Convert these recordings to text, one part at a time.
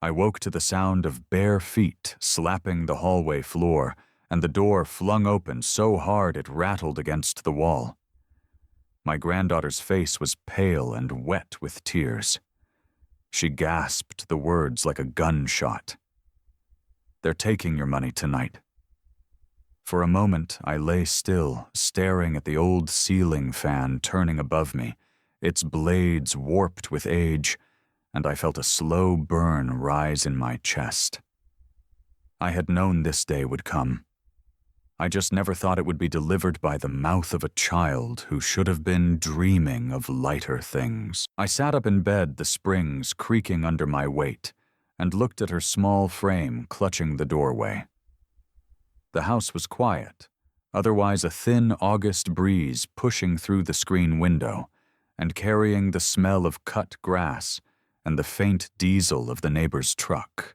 I woke to the sound of bare feet slapping the hallway floor, and the door flung open so hard it rattled against the wall. My granddaughter's face was pale and wet with tears. She gasped the words like a gunshot. "They're taking your money tonight." For a moment, I lay still, staring at the old ceiling fan turning above me, its blades warped with age, and I felt a slow burn rise in my chest. I had known this day would come. I just never thought it would be delivered by the mouth of a child who should have been dreaming of lighter things. I sat up in bed, the springs creaking under my weight, and looked at her small frame clutching the doorway. The house was quiet, otherwise a thin August breeze pushing through the screen window and carrying the smell of cut grass and the faint diesel of the neighbor's truck.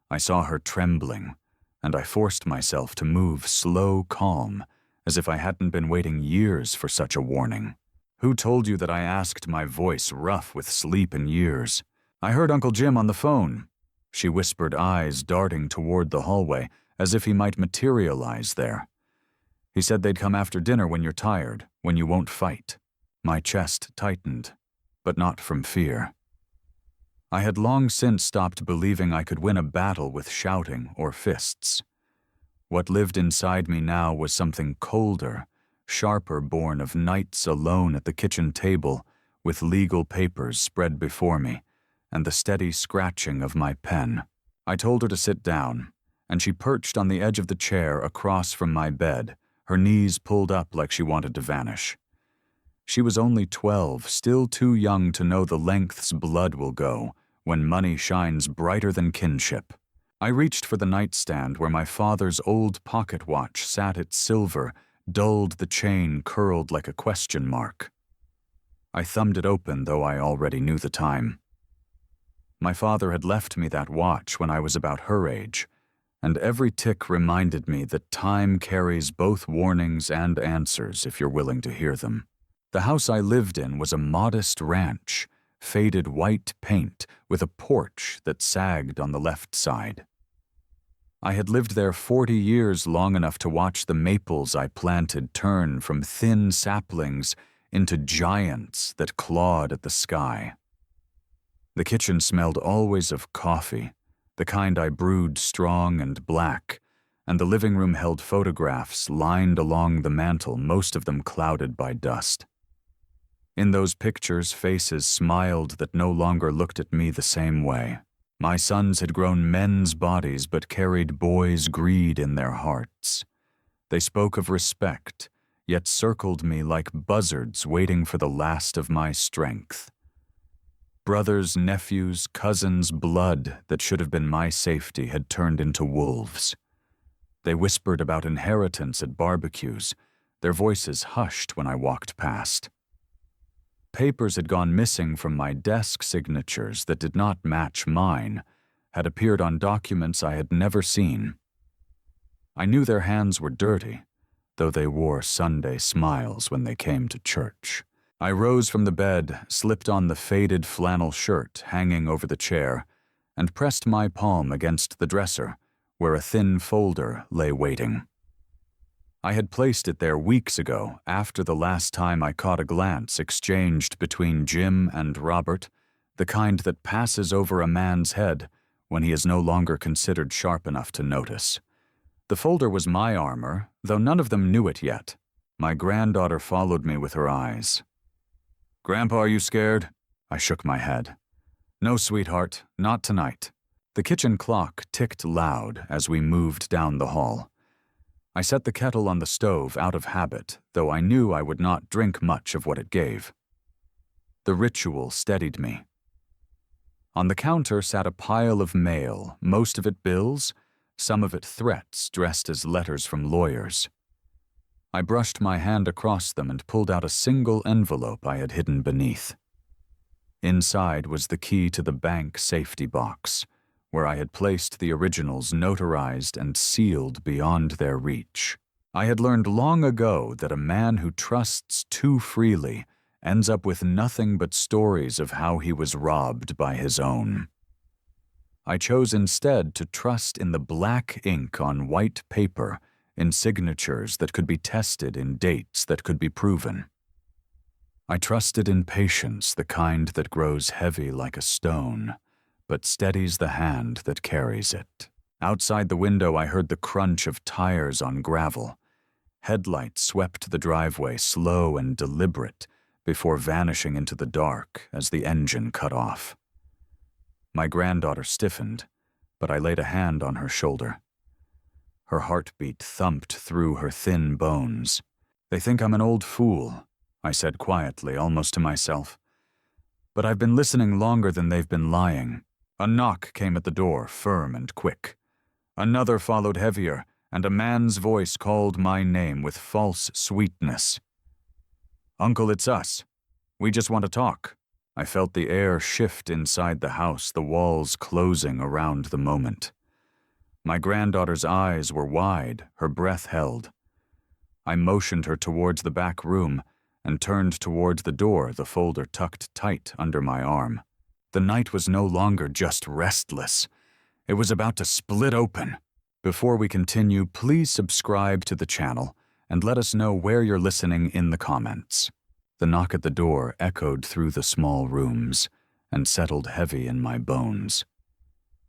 I saw her trembling, and I forced myself to move slow, calm, as if I hadn't been waiting years for such a warning. "Who told you that I asked my voice rough with sleep and years?" "I heard Uncle Jim on the phone," she whispered, eyes darting toward the hallway, as if he might materialize there. "He said they'd come after dinner when you're tired, when you won't fight." My chest tightened, but not from fear. I had long since stopped believing I could win a battle with shouting or fists. What lived inside me now was something colder, sharper, born of nights alone at the kitchen table with legal papers spread before me and the steady scratching of my pen. I told her to sit down, and she perched on the edge of the chair across from my bed, her knees pulled up like she wanted to vanish. She was only 12, still too young to know the lengths blood will go when money shines brighter than kinship. I reached for the nightstand where my father's old pocket watch sat its silver, dulled the chain curled like a question mark. I thumbed it open, though I already knew the time. My father had left me that watch when I was about her age, and every tick reminded me that time carries both warnings and answers if you're willing to hear them. The house I lived in was a modest ranch, faded white paint with a porch that sagged on the left side. I had lived there 40 years, long enough to watch the maples I planted turn from thin saplings into giants that clawed at the sky. The kitchen smelled always of coffee, the kind I brewed strong and black, and the living room held photographs lined along the mantel, most of them clouded by dust. In those pictures, faces smiled that no longer looked at me the same way. My sons had grown men's bodies but carried boys' greed in their hearts. They spoke of respect, yet circled me like buzzards waiting for the last of my strength. Brothers, nephews, cousins, blood that should have been my safety had turned into wolves. They whispered about inheritance at barbecues, their voices hushed when I walked past. Papers had gone missing from my desk signatures that did not match mine, had appeared on documents I had never seen. I knew their hands were dirty, though they wore Sunday smiles when they came to church. I rose from the bed, slipped on the faded flannel shirt hanging over the chair, and pressed my palm against the dresser, where a thin folder lay waiting. I had placed it there weeks ago, after the last time I caught a glance exchanged between Jim and Robert, the kind that passes over a man's head when he is no longer considered sharp enough to notice. The folder was my armor, though none of them knew it yet. My granddaughter followed me with her eyes. "Grandpa, are you scared?" I shook my head. "No, sweetheart, not tonight." The kitchen clock ticked loud as we moved down the hall. I set the kettle on the stove out of habit, though I knew I would not drink much of what it gave. The ritual steadied me. On the counter sat a pile of mail, most of it bills, some of it threats dressed as letters from lawyers. I brushed my hand across them and pulled out a single envelope I had hidden beneath. Inside was the key to the bank safety box, where I had placed the originals notarized and sealed beyond their reach. I had learned long ago that a man who trusts too freely ends up with nothing but stories of how he was robbed by his own. I chose instead to trust in the black ink on white paper, in signatures that could be tested, in dates that could be proven. I trusted in patience, the kind that grows heavy like a stone, but steadies the hand that carries it. Outside the window, I heard the crunch of tires on gravel. Headlights swept the driveway, slow and deliberate, before vanishing into the dark as the engine cut off. My granddaughter stiffened, but I laid a hand on her shoulder. Her heartbeat thumped through her thin bones. "They think I'm an old fool," I said quietly, almost to myself. "But I've been listening longer than they've been lying." A knock came at the door, firm and quick. Another followed, heavier, and a man's voice called my name with false sweetness. "Uncle, it's us. We just want to talk." I felt the air shift inside the house, the walls closing around the moment. My granddaughter's eyes were wide, her breath held. I motioned her towards the back room and turned towards the door, the folder tucked tight under my arm. The night was no longer just restless. It was about to split open. Before we continue, please subscribe to the channel and let us know where you're listening in the comments. The knock at the door echoed through the small rooms and settled heavy in my bones.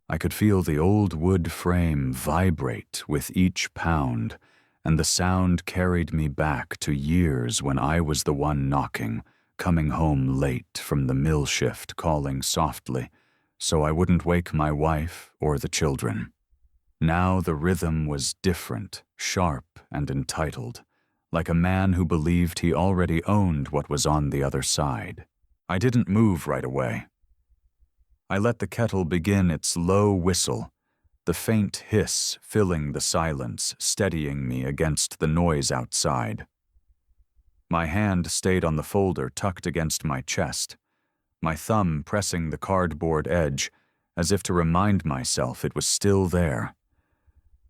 I could feel the old wood frame vibrate with each pound, and the sound carried me back to years when I was the one knocking, coming home late from the mill shift, calling softly, so I wouldn't wake my wife or the children. Now the rhythm was different, sharp and entitled, like a man who believed he already owned what was on the other side. I didn't move right away. I let the kettle begin its low whistle, the faint hiss filling the silence, steadying me against the noise outside. My hand stayed on the folder tucked against my chest, my thumb pressing the cardboard edge as if to remind myself it was still there.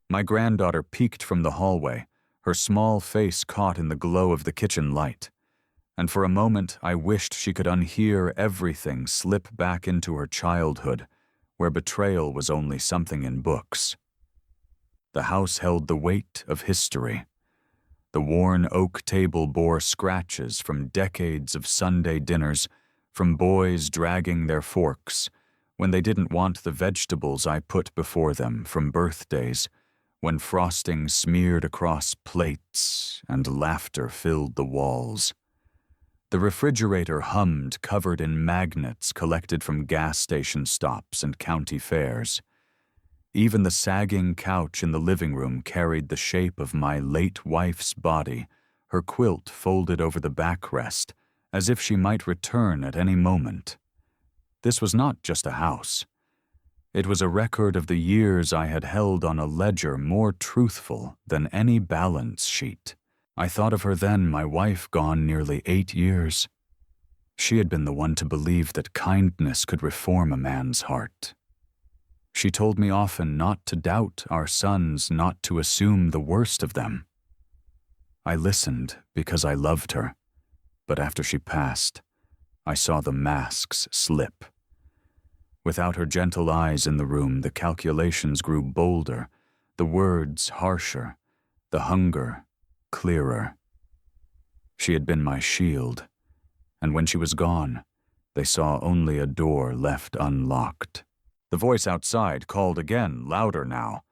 My granddaughter peeked from the hallway, her small face caught in the glow of the kitchen light, and for a moment I wished she could unhear everything slip back into her childhood, where betrayal was only something in books. The house held the weight of history. The worn oak table bore scratches from decades of Sunday dinners, from boys dragging their forks when they didn't want the vegetables I put before them, from birthdays when frosting smeared across plates and laughter filled the walls. The refrigerator hummed, covered in magnets collected from gas station stops and county fairs. Even the sagging couch in the living room carried the shape of my late wife's body, her quilt folded over the backrest, as if she might return at any moment. This was not just a house. It was a record of the years I had held on a ledger more truthful than any balance sheet. I thought of her then, my wife gone nearly 8 years. She had been the one to believe that kindness could reform a man's heart. She told me often not to doubt our sons, not to assume the worst of them. I listened because I loved her, but after she passed, I saw the masks slip. Without her gentle eyes in the room, the calculations grew bolder, the words harsher, the hunger clearer. She had been my shield, and when she was gone, they saw only a door left unlocked. The voice outside called again, louder now.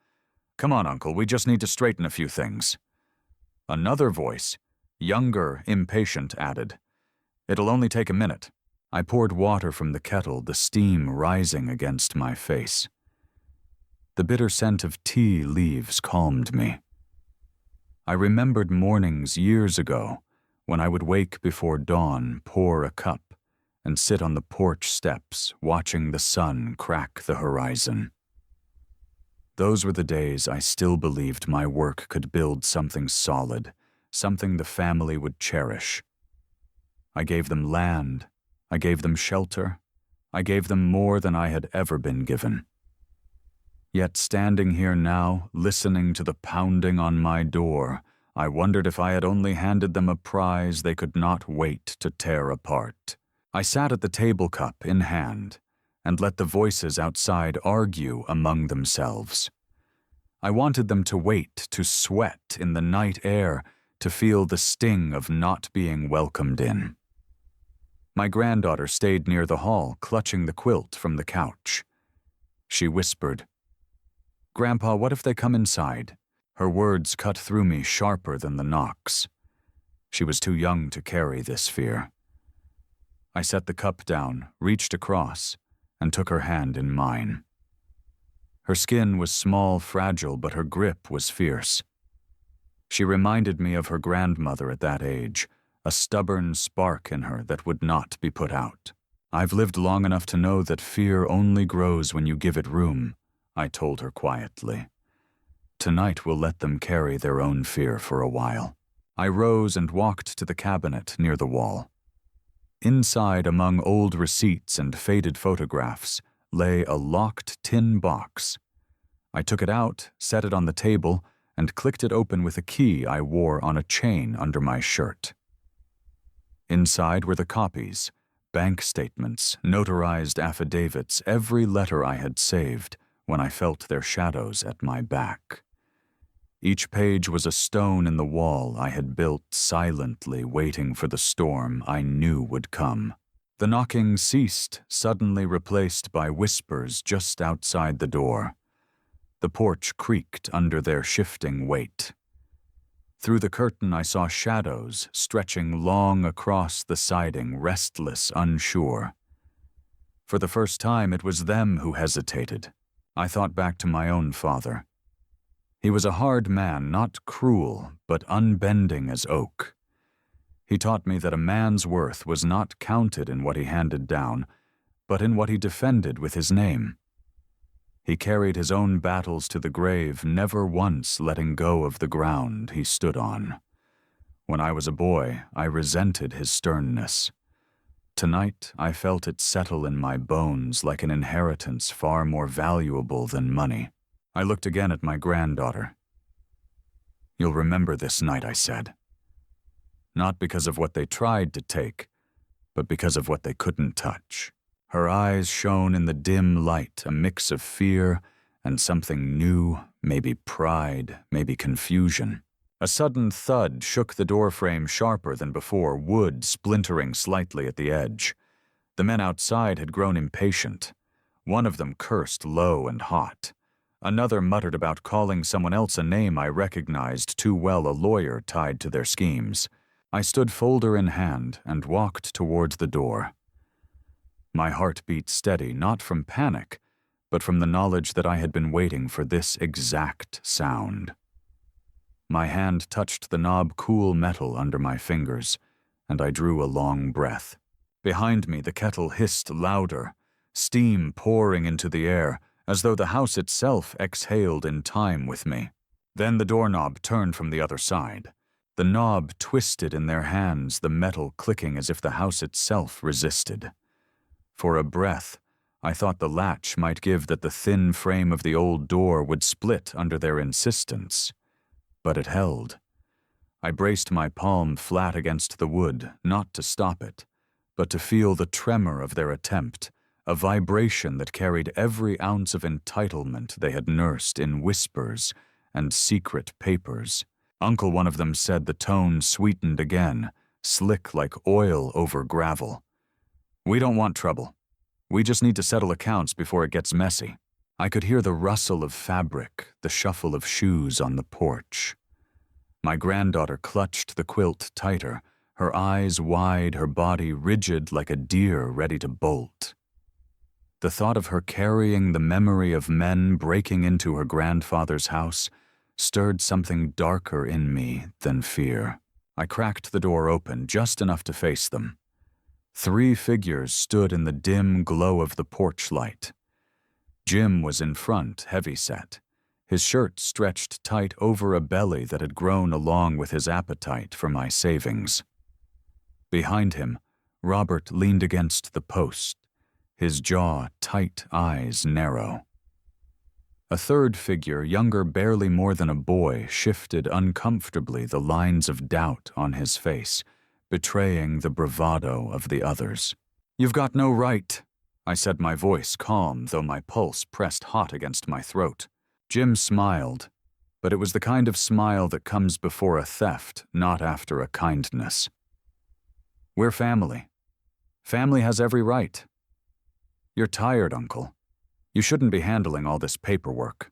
"Come on, Uncle, we just need to straighten a few things." Another voice, younger, impatient, added, "It'll only take a minute." I poured water from the kettle, the steam rising against my face. The bitter scent of tea leaves calmed me. I remembered mornings years ago when I would wake before dawn, pour a cup, and sit on the porch steps watching the sun crack the horizon. Those were the days I still believed my work could build something solid, something the family would cherish. I gave them land, I gave them shelter, I gave them more than I had ever been given. Yet standing here now, listening to the pounding on my door, I wondered if I had only handed them a prize they could not wait to tear apart. I sat at the table, cup in hand, and let the voices outside argue among themselves. I wanted them to wait, to sweat in the night air, to feel the sting of not being welcomed in. My granddaughter stayed near the hall, clutching the quilt from the couch. She whispered, "Grandpa, what if they come inside?" Her words cut through me sharper than the knocks. She was too young to carry this fear. I set the cup down, reached across, and took her hand in mine. Her skin was small, fragile, but her grip was fierce. She reminded me of her grandmother at that age, a stubborn spark in her that would not be put out. "I've lived long enough to know that fear only grows when you give it room," I told her quietly. "Tonight we'll let them carry their own fear for a while." I rose and walked to the cabinet near the wall. Inside, among old receipts and faded photographs, lay a locked tin box. I took it out, set it on the table, and clicked it open with a key I wore on a chain under my shirt. Inside were the copies, bank statements, notarized affidavits, every letter I had saved when I felt their shadows at my back. Each page was a stone in the wall I had built silently, waiting for the storm I knew would come. The knocking ceased, suddenly replaced by whispers just outside the door. The porch creaked under their shifting weight. Through the curtain I saw shadows stretching long across the siding, restless, unsure. For the first time it was them who hesitated. I thought back to my own father. He was a hard man, not cruel, but unbending as oak. He taught me that a man's worth was not counted in what he handed down, but in what he defended with his name. He carried his own battles to the grave, never once letting go of the ground he stood on. When I was a boy, I resented his sternness. Tonight, I felt it settle in my bones like an inheritance far more valuable than money. I looked again at my granddaughter. "You'll remember this night," I said. Not because of what they tried to take, but because of what they couldn't touch. Her eyes shone in the dim light, a mix of fear and something new, maybe pride, maybe confusion. A sudden thud shook the doorframe sharper than before, wood splintering slightly at the edge. The men outside had grown impatient. One of them cursed low and hot. Another muttered about calling someone else a name I recognized too well, a lawyer tied to their schemes. I stood folder in hand and walked towards the door. My heart beat steady, not from panic, but from the knowledge that I had been waiting for this exact sound. My hand touched the knob-cool metal under my fingers, and I drew a long breath. Behind me, the kettle hissed louder, steam pouring into the air, as though the house itself exhaled in time with me. Then the doorknob turned from the other side. The knob twisted in their hands, the metal clicking as if the house itself resisted. For a breath, I thought the latch might give that the thin frame of the old door would split under their insistence. But it held. I braced my palm flat against the wood, not to stop it, but to feel the tremor of their attempt, a vibration that carried every ounce of entitlement they had nursed in whispers and secret papers. Uncle, one of them said, the tone sweetened again, slick like oil over gravel. "We don't want trouble. We just need to settle accounts before it gets messy." I could hear the rustle of fabric, the shuffle of shoes on the porch. My granddaughter clutched the quilt tighter, her eyes wide, her body rigid like a deer ready to bolt. The thought of her carrying the memory of men breaking into her grandfather's house stirred something darker in me than fear. I cracked the door open just enough to face them. 3 figures stood in the dim glow of the porch light. Jim was in front, heavy-set. His shirt stretched tight over a belly that had grown along with his appetite for my savings. Behind him, Robert leaned against the post, his jaw tight, eyes narrow. A third figure, younger barely more than a boy, shifted uncomfortably the lines of doubt on his face, betraying the bravado of the others. "You've got no right," I said, my voice calm, though my pulse pressed hot against my throat. Jim smiled, but it was the kind of smile that comes before a theft, not after a kindness. We're family. Family has every right. You're tired, Uncle. You shouldn't be handling all this paperwork.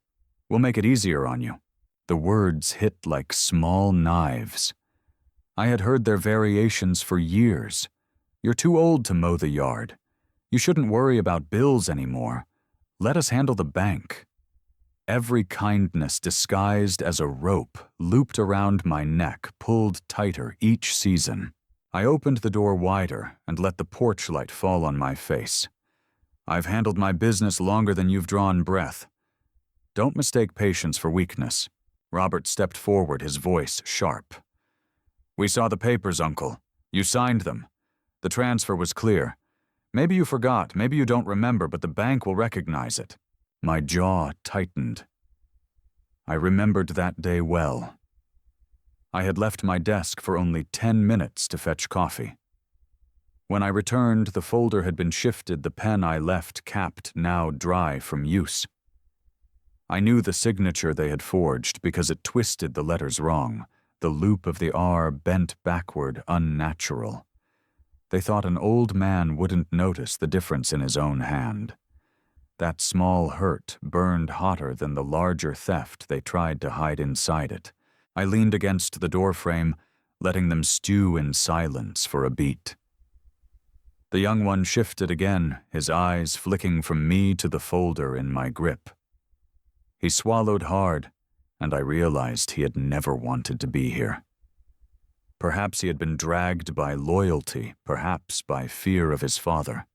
We'll make it easier on you. The words hit like small knives. I had heard their variations for years. You're too old to mow the yard. You shouldn't worry about bills anymore. Let us handle the bank. Every kindness disguised as a rope looped around my neck, pulled tighter each season. I opened the door wider and let the porch light fall on my face. I've handled my business longer than you've drawn breath. Don't mistake patience for weakness. Robert stepped forward, his voice sharp. We saw the papers, Uncle. You signed them. The transfer was clear. Maybe you forgot, maybe you don't remember, but the bank will recognize it. My jaw tightened. I remembered that day well. I had left my desk for only 10 minutes to fetch coffee. When I returned, the folder had been shifted, the pen I left capped, now dry from use. I knew the signature they had forged because it twisted the letters wrong, the loop of the R bent backward, unnatural. They thought an old man wouldn't notice the difference in his own hand. That small hurt burned hotter than the larger theft they tried to hide inside it. I leaned against the doorframe, letting them stew in silence for a beat. The young one shifted again, his eyes flicking from me to the folder in my grip. He swallowed hard, and I realized he had never wanted to be here. Perhaps he had been dragged by loyalty, perhaps by fear of his father.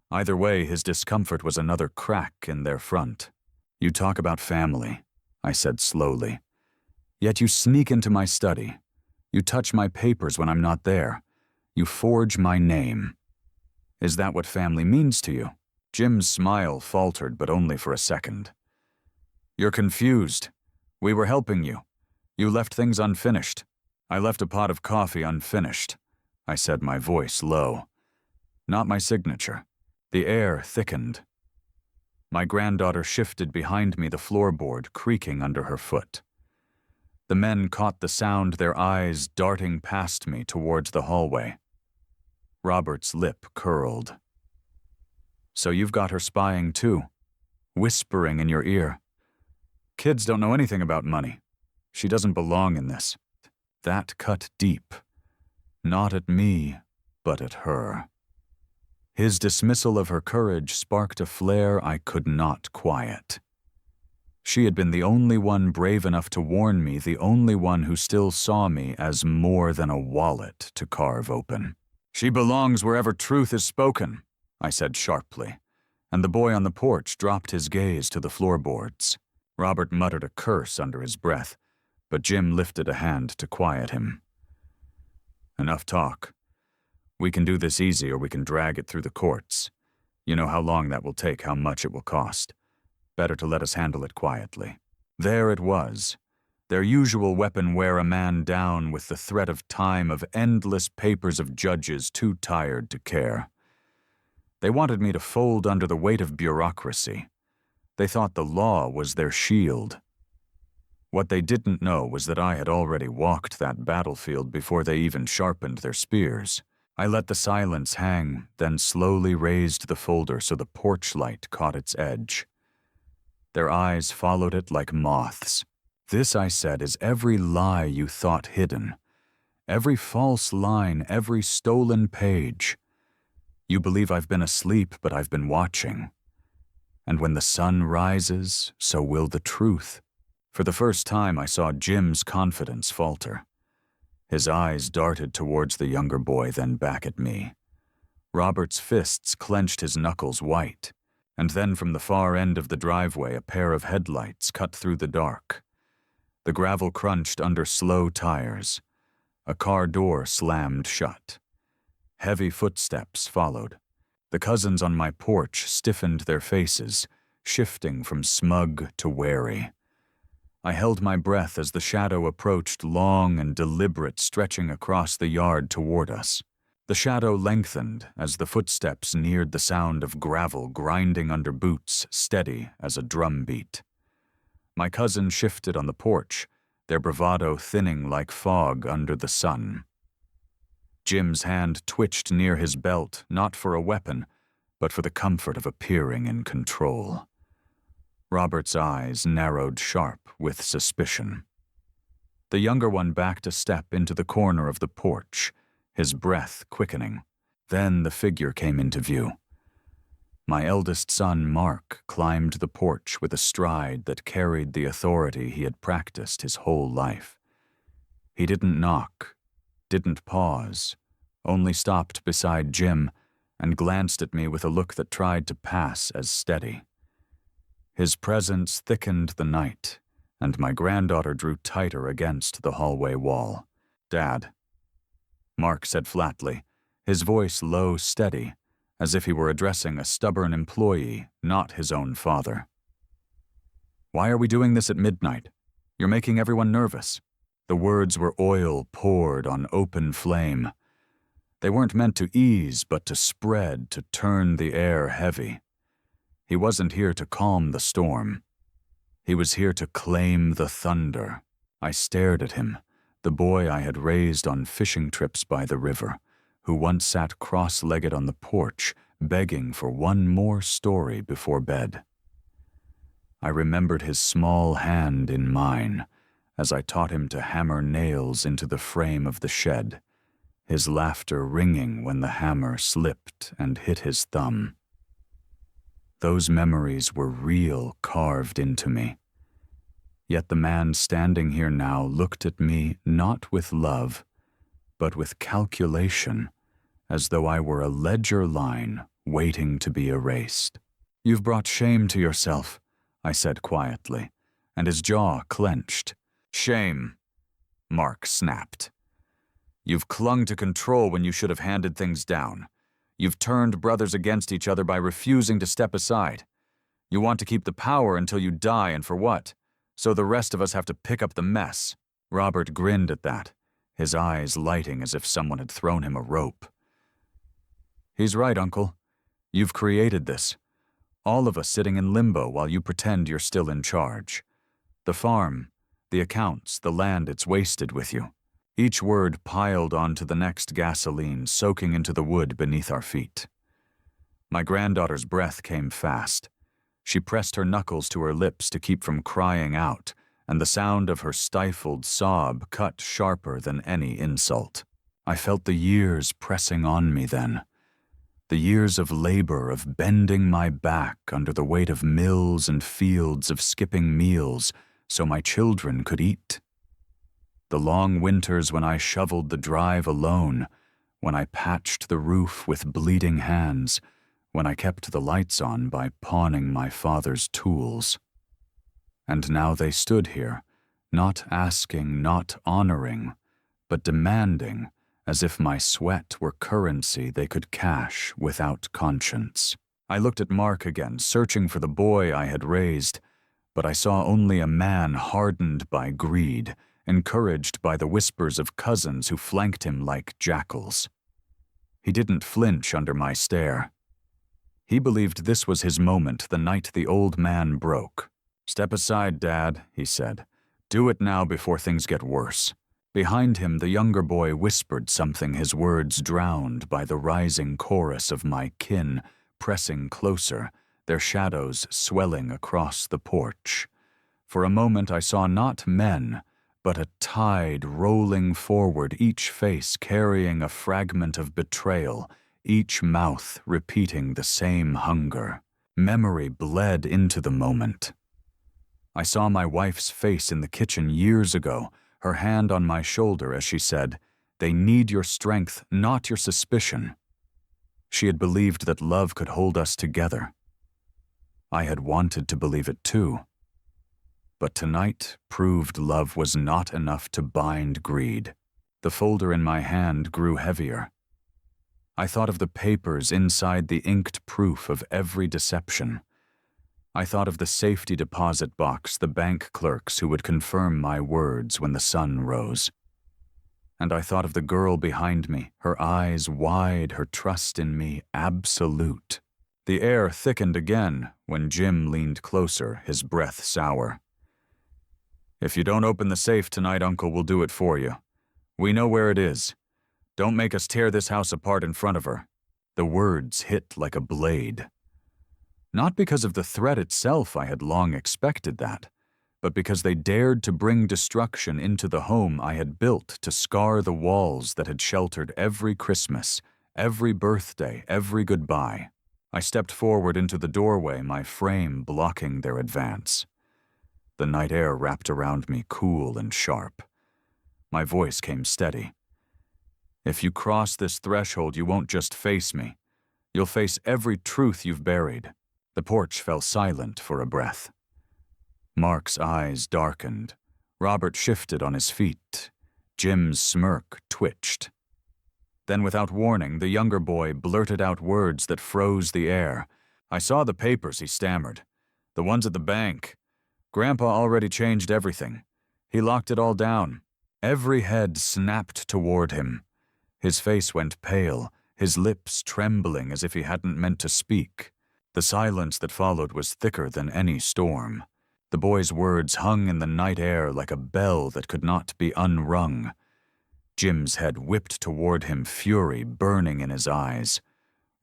Either way, his discomfort was another crack in their front. You talk about family, I said slowly. Yet you sneak into my study. You touch my papers when I'm not there. You forge my name. Is that what family means to you? Jim's smile faltered, but only for a second. You're confused. We were helping you. You left things unfinished. I left a pot of coffee unfinished. I said, my voice low. Not my signature. The air thickened. My granddaughter shifted behind me, the floorboard creaking under her foot. The men caught the sound, their eyes darting past me towards the hallway. Robert's lip curled. So you've got her spying too, whispering in your ear. Kids don't know anything about money. She doesn't belong in this. That cut deep. Not at me, but at her. His dismissal of her courage sparked a flare I could not quiet. She had been the only one brave enough to warn me, the only one who still saw me as more than a wallet to carve open. She belongs wherever truth is spoken, I said sharply, and the boy on the porch dropped his gaze to the floorboards. Robert muttered a curse under his breath, but Jim lifted a hand to quiet him. Enough talk. We can do this easy, or we can drag it through the courts. You know how long that will take, how much it will cost. Better to let us handle it quietly. There it was. Their usual weapon, wear a man down with the threat of time, of endless papers of judges too tired to care. They wanted me to fold under the weight of bureaucracy. They thought the law was their shield. What they didn't know was that I had already walked that battlefield before they even sharpened their spears. I let the silence hang, then slowly raised the folder so the porch light caught its edge. Their eyes followed it like moths. This, I said, is every lie you thought hidden. Every false line, every stolen page. You believe I've been asleep, but I've been watching. And when the sun rises, so will the truth. For the first time, I saw Jim's confidence falter. His eyes darted towards the younger boy, then back at me. Robert's fists clenched, his knuckles white. And then from the far end of the driveway, a pair of headlights cut through the dark. The gravel crunched under slow tires. A car door slammed shut. Heavy footsteps followed. The cousins on my porch stiffened their faces, shifting from smug to wary. I held my breath as the shadow approached, long and deliberate, stretching across the yard toward us. The shadow lengthened as the footsteps neared the sound of gravel grinding under boots, steady as a drum beat. My cousin shifted on the porch, their bravado thinning like fog under the sun. Jim's hand twitched near his belt, not for a weapon, but for the comfort of appearing in control. Robert's eyes narrowed sharp with suspicion. The younger one backed a step into the corner of the porch, his breath quickening. Then the figure came into view. My eldest son, Mark, climbed the porch with a stride that carried the authority he had practiced his whole life. He didn't knock, didn't pause, only stopped beside Jim and glanced at me with a look that tried to pass as steady. His presence thickened the night, and my granddaughter drew tighter against the hallway wall. "Dad," Mark said flatly, his voice low, steady, as if he were addressing a stubborn employee, not his own father. "Why are we doing this at midnight? You're making everyone nervous." The words were oil poured on open flame. They weren't meant to ease, but to spread, to turn the air heavy. He wasn't here to calm the storm. He was here to claim the thunder. I stared at him, the boy I had raised on fishing trips by the river, who once sat cross-legged on the porch, begging for one more story before bed. I remembered his small hand in mine as I taught him to hammer nails into the frame of the shed, his laughter ringing when the hammer slipped and hit his thumb. Those memories were real, carved into me. Yet the man standing here now looked at me not with love, but with calculation, as though I were a ledger line waiting to be erased. "You've brought shame to yourself," I said quietly, and his jaw clenched. "Shame," Mark snapped. "You've clung to control when you should have handed things down. You've turned brothers against each other by refusing to step aside. You want to keep the power until you die, and for what? So the rest of us have to pick up the mess." Robert grinned at that, his eyes lighting as if someone had thrown him a rope. "He's right, Uncle. You've created this. All of us sitting in limbo while you pretend you're still in charge. The farm, the accounts, the land, it's wasted with you." Each word piled onto the next gasoline, soaking into the wood beneath our feet. My granddaughter's breath came fast. She pressed her knuckles to her lips to keep from crying out, and the sound of her stifled sob cut sharper than any insult. I felt the years pressing on me then. The years of labor, of bending my back under the weight of mills and fields, of skipping meals so my children could eat. The long winters when I shoveled the drive alone, when I patched the roof with bleeding hands, when I kept the lights on by pawning my father's tools. And now they stood here, not asking, not honoring, but demanding, as if my sweat were currency they could cash without conscience. I looked at Mark again, searching for the boy I had raised, but I saw only a man hardened by greed, encouraged by the whispers of cousins who flanked him like jackals. He didn't flinch under my stare. He believed this was his moment the night the old man broke. "Step aside, Dad," he said. "Do it now before things get worse." Behind him, the younger boy whispered something, his words drowned by the rising chorus of my kin pressing closer, their shadows swelling across the porch. For a moment I saw not men, but a tide rolling forward, each face carrying a fragment of betrayal, each mouth repeating the same hunger. Memory bled into the moment. I saw my wife's face in the kitchen years ago, her hand on my shoulder as she said, "They need your strength, not your suspicion." She had believed that love could hold us together. I had wanted to believe it too. But tonight proved love was not enough to bind greed. The folder in my hand grew heavier. I thought of the papers inside the inked proof of every deception. I thought of the safety deposit box, the bank clerks who would confirm my words when the sun rose. And I thought of the girl behind me, her eyes wide, her trust in me absolute. The air thickened again when Jim leaned closer, his breath sour. "If you don't open the safe tonight, Uncle will do it for you. We know where it is. Don't make us tear this house apart in front of her." The words hit like a blade. Not because of the threat itself, I had long expected that, but because they dared to bring destruction into the home I had built to scar the walls that had sheltered every Christmas, every birthday, every goodbye. I stepped forward into the doorway, my frame blocking their advance. The night air wrapped around me cool and sharp. My voice came steady. "If you cross this threshold, you won't just face me. You'll face every truth you've buried." The porch fell silent for a breath. Mark's eyes darkened. Robert shifted on his feet. Jim's smirk twitched. Then, without warning, the younger boy blurted out words that froze the air. "I saw the papers," he stammered. "The ones at the bank. Grandpa already changed everything. He locked it all down." Every head snapped toward him. His face went pale, his lips trembling as if he hadn't meant to speak. The silence that followed was thicker than any storm. The boy's words hung in the night air like a bell that could not be unrung. Jim's head whipped toward him, fury burning in his eyes.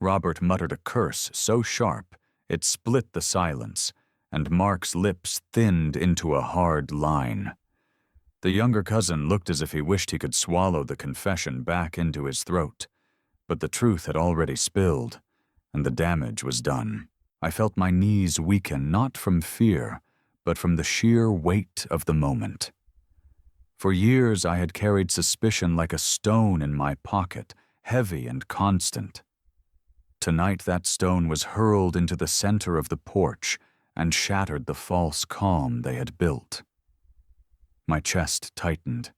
Robert muttered a curse so sharp it split the silence, and Mark's lips thinned into a hard line. The younger cousin looked as if he wished he could swallow the confession back into his throat, but the truth had already spilled, and the damage was done. I felt my knees weaken not from fear, but from the sheer weight of the moment. For years I had carried suspicion like a stone in my pocket, heavy and constant. Tonight that stone was hurled into the center of the porch and shattered the false calm they had built. My chest tightened,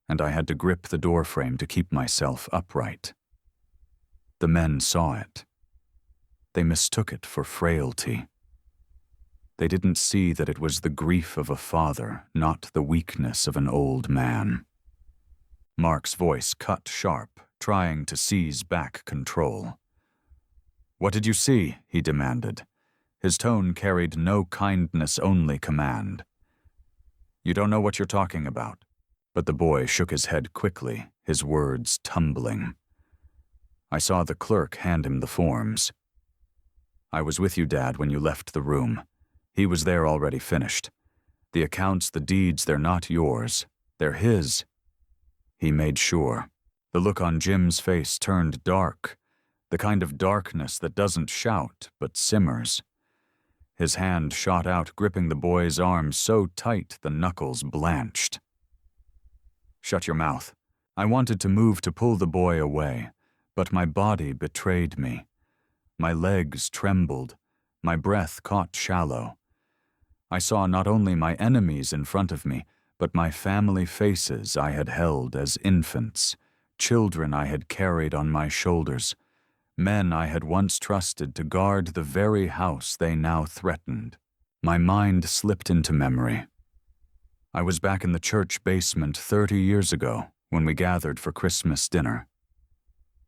and I had to grip the doorframe to keep myself upright. The men saw it. They mistook it for frailty. They didn't see that it was the grief of a father, not the weakness of an old man. Mark's voice cut sharp, trying to seize back control. "What did you see?" he demanded. His tone carried no kindness, only command. "You don't know what you're talking about." But the boy shook his head quickly, his words tumbling. I saw the clerk hand him the forms. "I was with you, Dad, when you left the room. He was there already finished. The accounts, the deeds, they're not yours. They're his." He made sure. The look on Jim's face turned dark, the kind of darkness that doesn't shout but simmers. His hand shot out, gripping the boy's arm so tight the knuckles blanched. "Shut your mouth." I wanted to move to pull the boy away, but my body betrayed me. My legs trembled, my breath caught shallow. I saw not only my enemies in front of me, but my family faces I had held as infants, children I had carried on my shoulders, men I had once trusted to guard the very house they now threatened. My mind slipped into memory. I was back in the church basement 30 years ago when we gathered for Christmas dinner.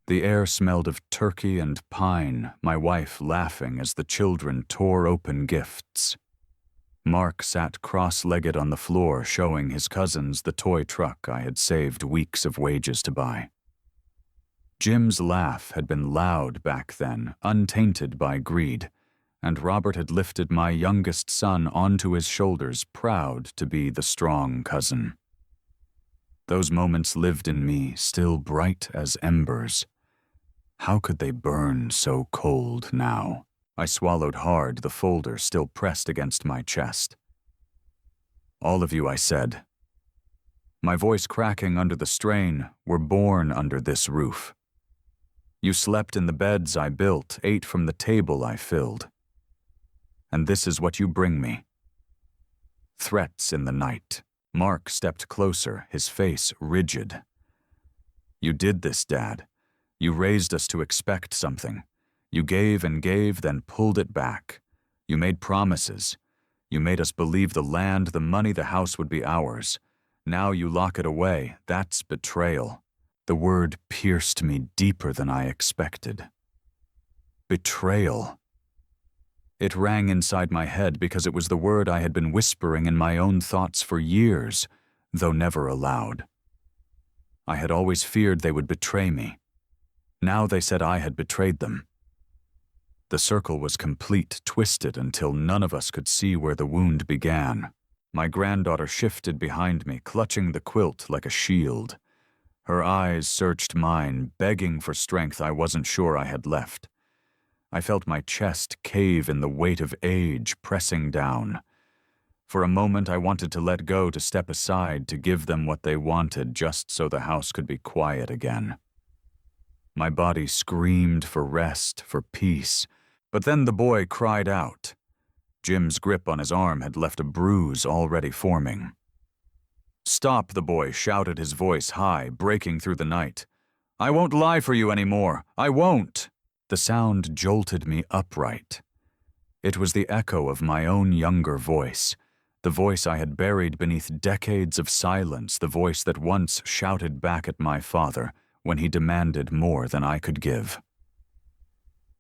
The air smelled of turkey and pine, my wife laughing as the children tore open gifts. Mark sat cross-legged on the floor, showing his cousins the toy truck I had saved weeks of wages to buy. Jim's laugh had been loud back then, untainted by greed, and Robert had lifted my youngest son onto his shoulders, proud to be the strong cousin. Those moments lived in me, still bright as embers. How could they burn so cold now? I swallowed hard, the folder still pressed against my chest. "All of you," I said. My voice cracking under the strain, were born under this roof. You slept in the beds I built, ate from the table I filled. And this is what you bring me. Threats in the night. Mark stepped closer, his face rigid. "You did this, Dad. You raised us to expect something. You gave and gave, then pulled it back. You made promises. You made us believe the land, the money, the house would be ours. Now you lock it away. That's betrayal. The word pierced me deeper than I expected. Betrayal. It rang inside my head because it was the word I had been whispering in my own thoughts for years, though never aloud. I had always feared they would betray me. Now they said I had betrayed them. The circle was complete, twisted until none of us could see where the wound began. My granddaughter shifted behind me, clutching the quilt like a shield. Her eyes searched mine, begging for strength I wasn't sure I had left. I felt my chest cave in the weight of age pressing down. For a moment I wanted to let go, to step aside, to give them what they wanted, just so the house could be quiet again. My body screamed for rest, for peace, but then the boy cried out. Jim's grip on his arm had left a bruise already forming. "Stop," the boy shouted, his voice high, breaking through the night. "I won't lie for you anymore. I won't." The sound jolted me upright. It was the echo of my own younger voice, the voice I had buried beneath decades of silence, the voice that once shouted back at my father when he demanded more than I could give.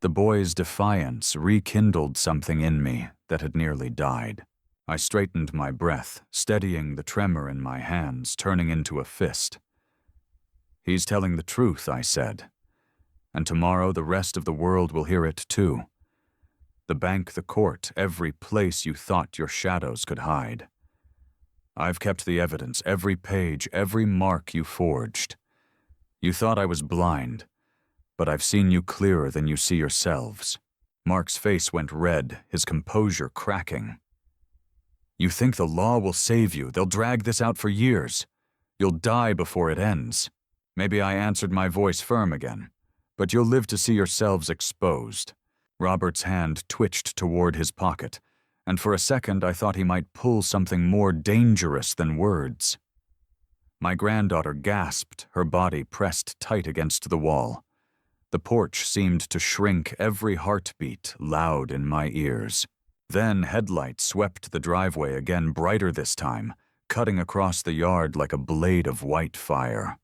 The boy's defiance rekindled something in me that had nearly died. I straightened my breath, steadying the tremor in my hands, turning into a fist. "He's telling the truth," I said. "And tomorrow the rest of the world will hear it too. The bank, the court, every place you thought your shadows could hide. I've kept the evidence, every page, every mark you forged. You thought I was blind, but I've seen you clearer than you see yourselves." Mark's face went red, his composure cracking. "You think the law will save you? They'll drag this out for years. You'll die before it ends." Maybe I answered, my voice firm again. "But you'll live to see yourselves exposed." Robert's hand twitched toward his pocket, and for a second I thought he might pull something more dangerous than words. My granddaughter gasped, her body pressed tight against the wall. The porch seemed to shrink, every heartbeat loud in my ears. Then headlights swept the driveway again, brighter this time, cutting across the yard like a blade of white fire.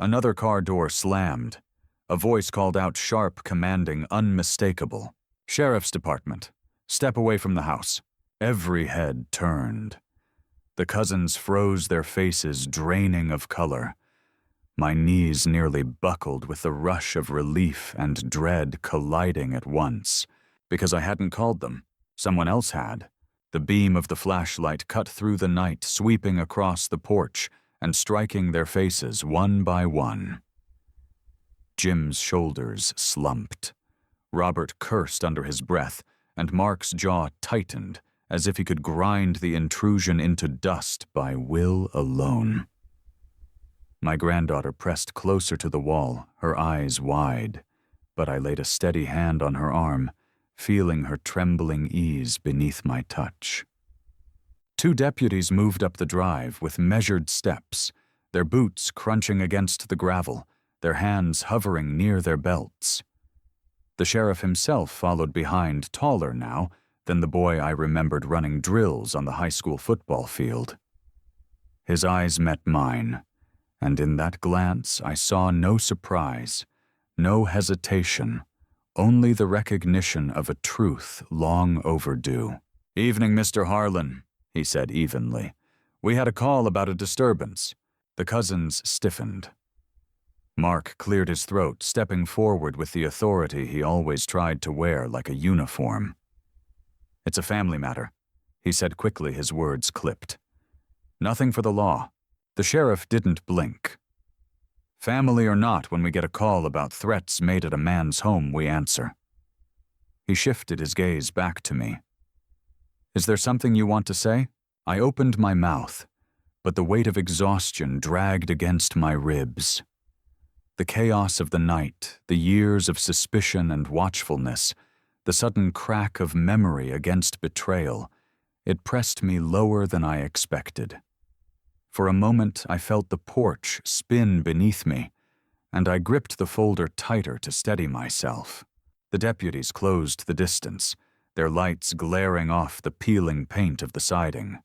Another car door slammed. A voice called out, sharp, commanding, unmistakable. "Sheriff's Department. Step away from the house." Every head turned. The cousins froze their faces, draining of color. My knees nearly buckled with the rush of relief and dread colliding at once. Because I hadn't called them. Someone else had. The beam of the flashlight cut through the night, sweeping across the porch and striking their faces one by one. Jim's shoulders slumped. Robert cursed under his breath, and Mark's jaw tightened, as if he could grind the intrusion into dust by will alone. My granddaughter pressed closer to the wall, her eyes wide, but I laid a steady hand on her arm, feeling her trembling ease beneath my touch. Two deputies moved up the drive with measured steps, their boots crunching against the gravel, their hands hovering near their belts. The sheriff himself followed behind, taller now than the boy I remembered running drills on the high school football field. His eyes met mine, and in that glance I saw no surprise, no hesitation, only the recognition of a truth long overdue. "Evening, Mr. Harlan," he said evenly. "We had a call about a disturbance." The cousins stiffened. Mark cleared his throat, stepping forward with the authority he always tried to wear like a uniform. "It's a family matter," he said quickly, his words clipped. "Nothing for the law." The sheriff didn't blink. "Family or not, when we get a call about threats made at a man's home, we answer." He shifted his gaze back to me. "Is there something you want to say?" I opened my mouth, but the weight of exhaustion dragged against my ribs. The chaos of the night, the years of suspicion and watchfulness, the sudden crack of memory against betrayal, it pressed me lower than I expected. For a moment I felt the porch spin beneath me, and I gripped the folder tighter to steady myself. The deputies closed the distance, their lights glaring off the peeling paint of the siding.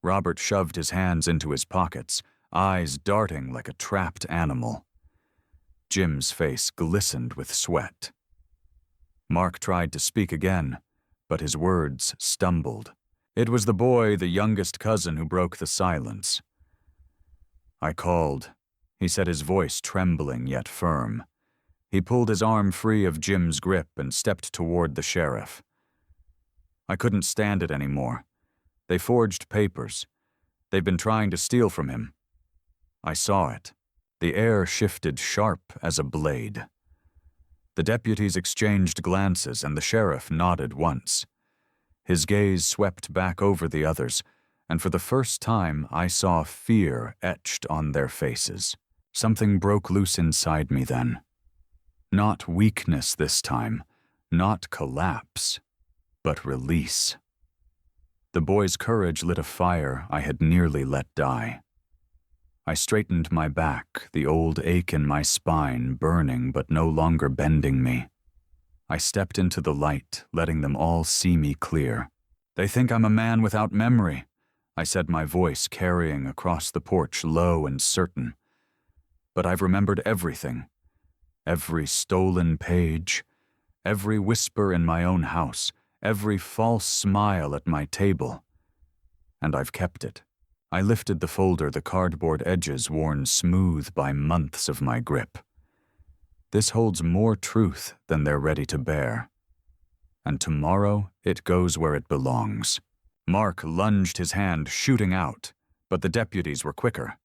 Robert shoved his hands into his pockets, eyes darting like a trapped animal. Jim's face glistened with sweat. Mark tried to speak again, but his words stumbled. It was the boy, the youngest cousin, who broke the silence. "I called," he said, his voice trembling yet firm. He pulled his arm free of Jim's grip and stepped toward the sheriff. "I couldn't stand it anymore. They forged papers. They've been trying to steal from him. I saw it." The air shifted sharp as a blade. The deputies exchanged glances, and the sheriff nodded once. His gaze swept back over the others, and for the first time I saw fear etched on their faces. Something broke loose inside me then. Not weakness this time, not collapse, but release. The boy's courage lit a fire I had nearly let die. I straightened my back, the old ache in my spine burning but no longer bending me. I stepped into the light, letting them all see me clear. "They think I'm a man without memory," I said, my voice carrying across the porch, low and certain. "But I've remembered everything. Every stolen page, every whisper in my own house, every false smile at my table. And I've kept it." I lifted the folder, the cardboard edges worn smooth by months of my grip. "This holds more truth than they're ready to bear. And tomorrow it goes where it belongs." Mark lunged his hand, shooting out, but the deputies were quicker.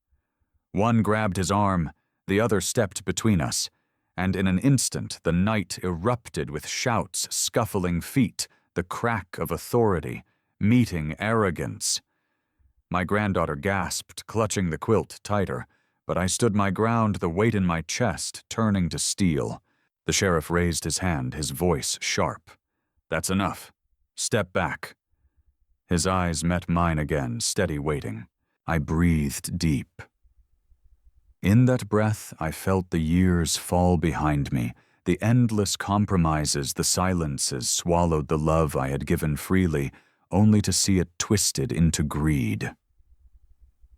One grabbed his arm, the other stepped between us, and in an instant the night erupted with shouts, scuffling feet, the crack of authority, meeting arrogance. My granddaughter gasped, clutching the quilt tighter, but I stood my ground, the weight in my chest turning to steel. The sheriff raised his hand, his voice sharp. "That's enough. Step back." His eyes met mine again, steady waiting. I breathed deep. In that breath, I felt the years fall behind me, the endless compromises, the silences swallowed the love I had given freely, only to see it twisted into greed.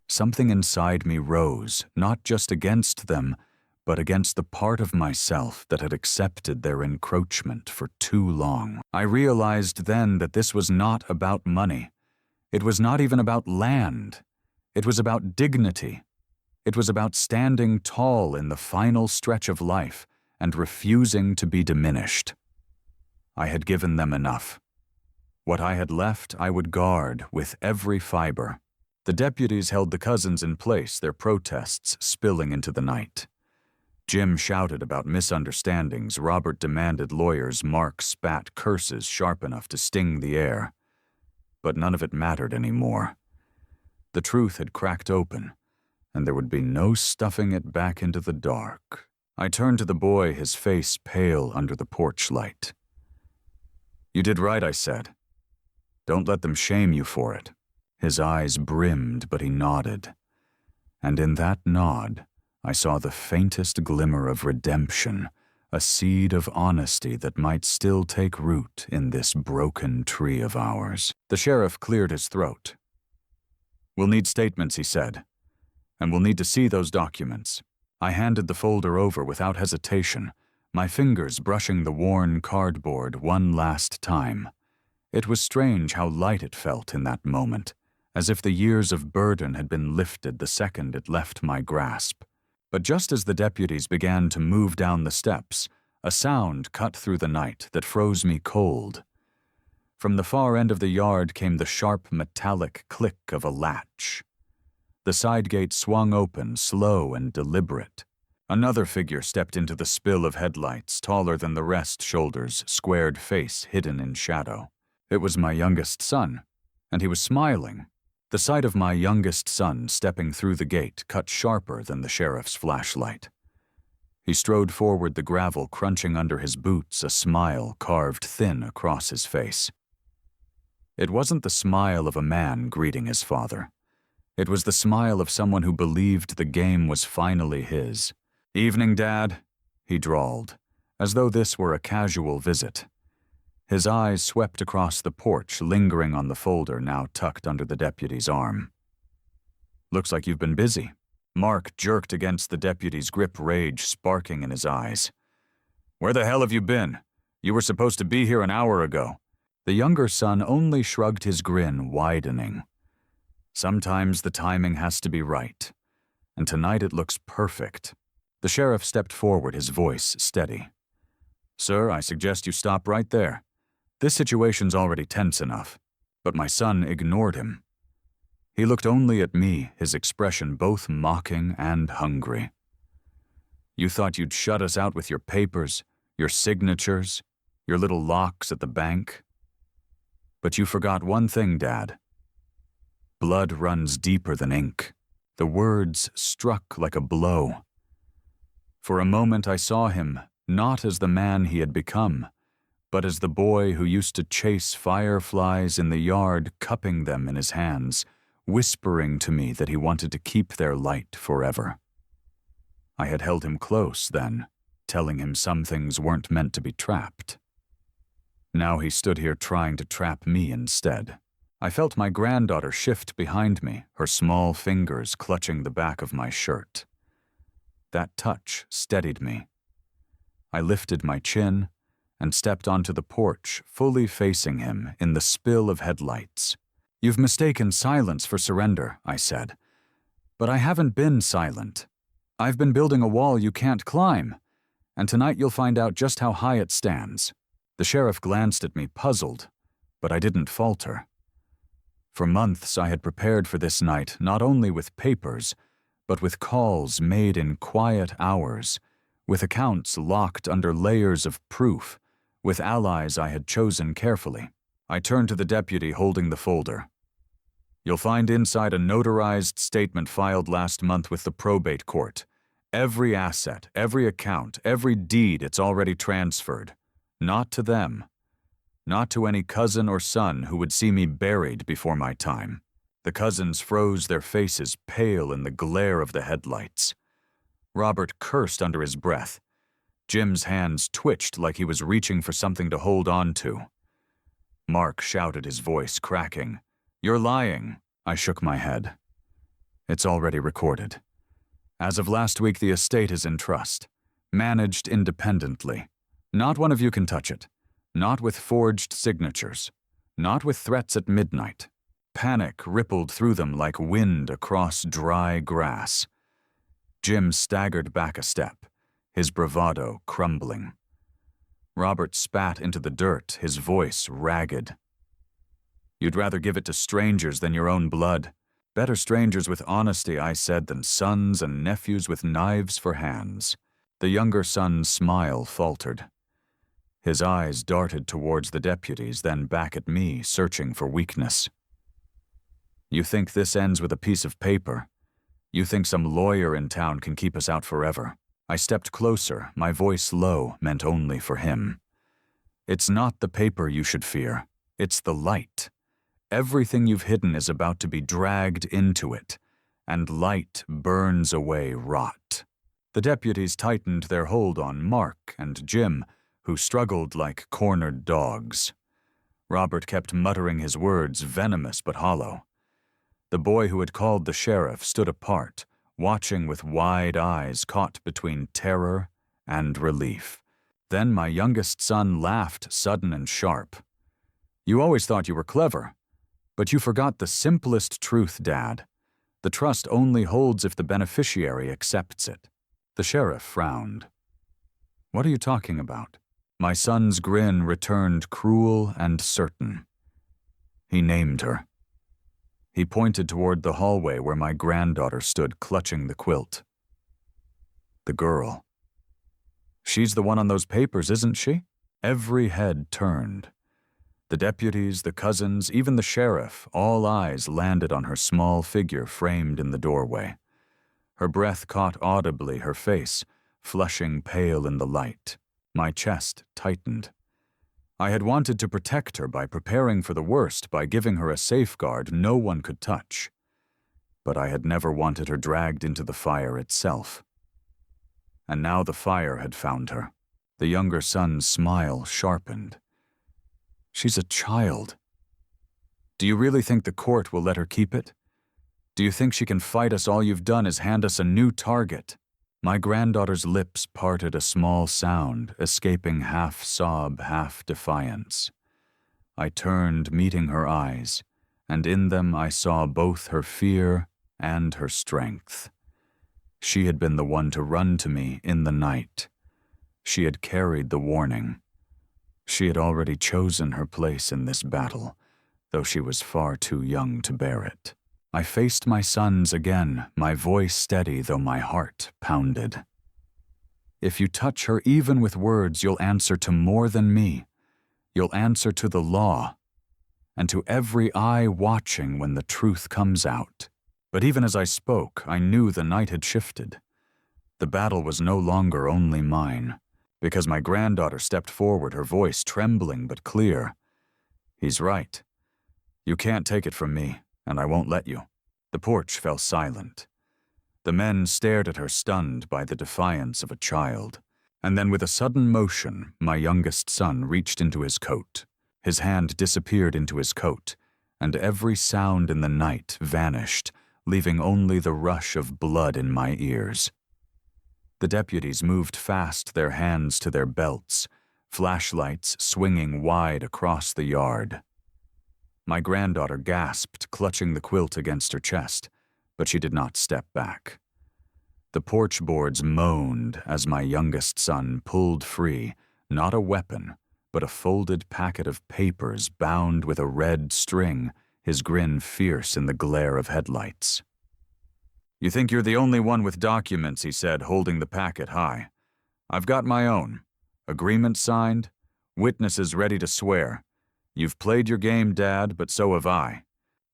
Something inside me rose, not just against them, but against the part of myself that had accepted their encroachment for too long. I realized then that this was not about money. It was not even about land. It was about dignity. It was about standing tall in the final stretch of life and refusing to be diminished. I had given them enough. What I had left I would guard with every fiber. The deputies held the cousins in place, their protests spilling into the night. Jim shouted about misunderstandings, Robert demanded lawyers, Mark spat curses sharp enough to sting the air. But none of it mattered anymore. The truth had cracked open, and there would be no stuffing it back into the dark. I turned to the boy, his face pale under the porch light. "You did right," I said. "Don't let them shame you for it." His eyes brimmed, but he nodded. And in that nod, I saw the faintest glimmer of redemption, a seed of honesty that might still take root in this broken tree of ours. The sheriff cleared his throat. "We'll need statements," he said, "and we'll need to see those documents." I handed the folder over without hesitation, my fingers brushing the worn cardboard one last time. It was strange how light it felt in that moment, as if the years of burden had been lifted the second it left my grasp. But just as the deputies began to move down the steps, a sound cut through the night that froze me cold. From the far end of the yard came the sharp metallic click of a latch. The side gate swung open, slow and deliberate. Another figure stepped into the spill of headlights, taller than the rest, shoulders, squared face hidden in shadow. It was my youngest son, and he was smiling. The sight of my youngest son stepping through the gate cut sharper than the sheriff's flashlight. He strode forward, the gravel crunching under his boots, a smile carved thin across his face. It wasn't the smile of a man greeting his father. It was the smile of someone who believed the game was finally his. "Evening, Dad," he drawled, as though this were a casual visit. His eyes swept across the porch, lingering on the folder now tucked under the deputy's arm. "Looks like you've been busy." Mark jerked against the deputy's grip, rage sparking in his eyes. "Where the hell have you been? You were supposed to be here an hour ago." The younger son only shrugged, his grin widening. Sometimes the timing has to be right, and tonight it looks perfect. The sheriff stepped forward, his voice steady. "Sir, I suggest you stop right there. This situation's already tense enough." But my son ignored him. He looked only at me, his expression both mocking and hungry. "You thought you'd shut us out with your papers, your signatures, your little locks at the bank? But you forgot one thing, Dad. Blood runs deeper than ink." The words struck like a blow. For a moment I saw him not as the man he had become, but as the boy who used to chase fireflies in the yard, cupping them in his hands, whispering to me that he wanted to keep their light forever. I had held him close then, telling him some things weren't meant to be trapped. Now he stood here trying to trap me instead. I felt my granddaughter shift behind me, her small fingers clutching the back of my shirt. That touch steadied me. I lifted my chin and stepped onto the porch, fully facing him in the spill of headlights. "You've mistaken silence for surrender," I said. "But I haven't been silent. I've been building a wall you can't climb, and tonight you'll find out just how high it stands." The sheriff glanced at me, puzzled, but I didn't falter. For months I had prepared for this night, not only with papers, but with calls made in quiet hours, with accounts locked under layers of proof, with allies I had chosen carefully. I turned to the deputy holding the folder. "You'll find inside a notarized statement filed last month with the probate court. Every asset, every account, every deed, it's already transferred. Not to them. Not to any cousin or son who would see me buried before my time." The cousins froze, their faces pale in the glare of the headlights. Robert cursed under his breath. Jim's hands twitched like he was reaching for something to hold on to. Mark shouted, his voice cracking. "You're lying." I shook my head. "It's already recorded. As of last week, the estate is in trust, managed independently. Not one of you can touch it. Not with forged signatures. Not with threats at midnight." Panic rippled through them like wind across dry grass. Jim staggered back a step, his bravado crumbling. Robert spat into the dirt, his voice ragged. "You'd rather give it to strangers than your own blood. Better strangers with honesty," I said, "than sons and nephews with knives for hands." The younger son's smile faltered. His eyes darted towards the deputies, then back at me, searching for weakness. "You think this ends with a piece of paper? You think some lawyer in town can keep us out forever?" I stepped closer, my voice low, meant only for him. "It's not the paper you should fear. It's the light. Everything you've hidden is about to be dragged into it, and light burns away rot." The deputies tightened their hold on Mark and Jim, who struggled like cornered dogs. Robert kept muttering his words, venomous but hollow. The boy who had called the sheriff stood apart, watching with wide eyes caught between terror and relief. Then my youngest son laughed, sudden and sharp. "You always thought you were clever, but you forgot the simplest truth, Dad. The trust only holds if the beneficiary accepts it." The sheriff frowned. "What are you talking about?" My son's grin returned cruel and certain. He named her. He pointed toward the hallway where my granddaughter stood clutching the quilt. "The girl. She's the one on those papers, isn't she?" Every head turned. The deputies, the cousins, even the sheriff, all eyes landed on her small figure framed in the doorway. Her breath caught audibly, her face flushing pale in the light. My chest tightened. I had wanted to protect her by preparing for the worst, by giving her a safeguard no one could touch. But I had never wanted her dragged into the fire itself. And now the fire had found her. The younger son's smile sharpened. She's a child. Do you really think the court will let her keep it? Do you think she can fight us? All you've done is hand us a new target." My granddaughter's lips parted a small sound, escaping half sob, half defiance. I turned, meeting her eyes, and in them I saw both her fear and her strength. She had been the one to run to me in the night. She had carried the warning. She had already chosen her place in this battle, though she was far too young to bear it. I faced my sons again, my voice steady though my heart pounded. "If you touch her even with words, you'll answer to more than me. You'll answer to the law, and to every eye watching when the truth comes out." But even as I spoke, I knew the night had shifted. The battle was no longer only mine, because my granddaughter stepped forward, her voice trembling but clear. "He's right. You can't take it from me, and I won't let you." The porch fell silent. The men stared at her, stunned by the defiance of a child. And then with a sudden motion, my youngest son reached into his coat. His hand disappeared into his coat, and every sound in the night vanished, leaving only the rush of blood in my ears. The deputies moved fast, their hands to their belts, flashlights swinging wide across the yard. My granddaughter gasped, clutching the quilt against her chest, but she did not step back. The porch boards moaned as my youngest son pulled free, not a weapon, but a folded packet of papers bound with a red string, his grin fierce in the glare of headlights. "You think you're the only one with documents," he said, holding the packet high. "I've got my own. Agreement signed, witnesses ready to swear. You've played your game, Dad, but so have I."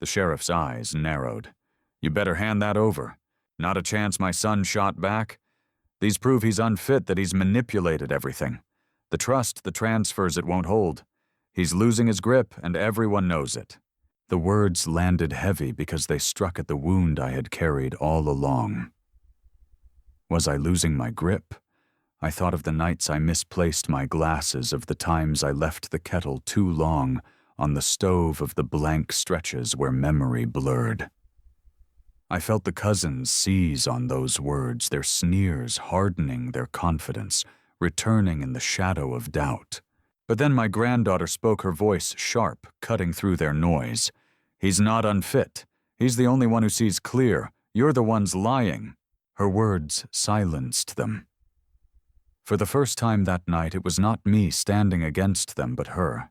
The sheriff's eyes narrowed. "You better hand that over. Not a chance my son shot back. These prove he's unfit, that he's manipulated everything. The trust, the transfers, it won't hold. He's losing his grip, and everyone knows it." The words landed heavy because they struck at the wound I had carried all along. Was I losing my grip? I thought of the nights I misplaced my glasses, of the times I left the kettle too long on the stove, of the blank stretches where memory blurred. I felt the cousins seize on those words, their sneers hardening their confidence, returning in the shadow of doubt. But then my granddaughter spoke, her voice sharp, cutting through their noise. "He's not unfit. He's the only one who sees clear. You're the ones lying." Her words silenced them. For the first time that night, it was not me standing against them, but her.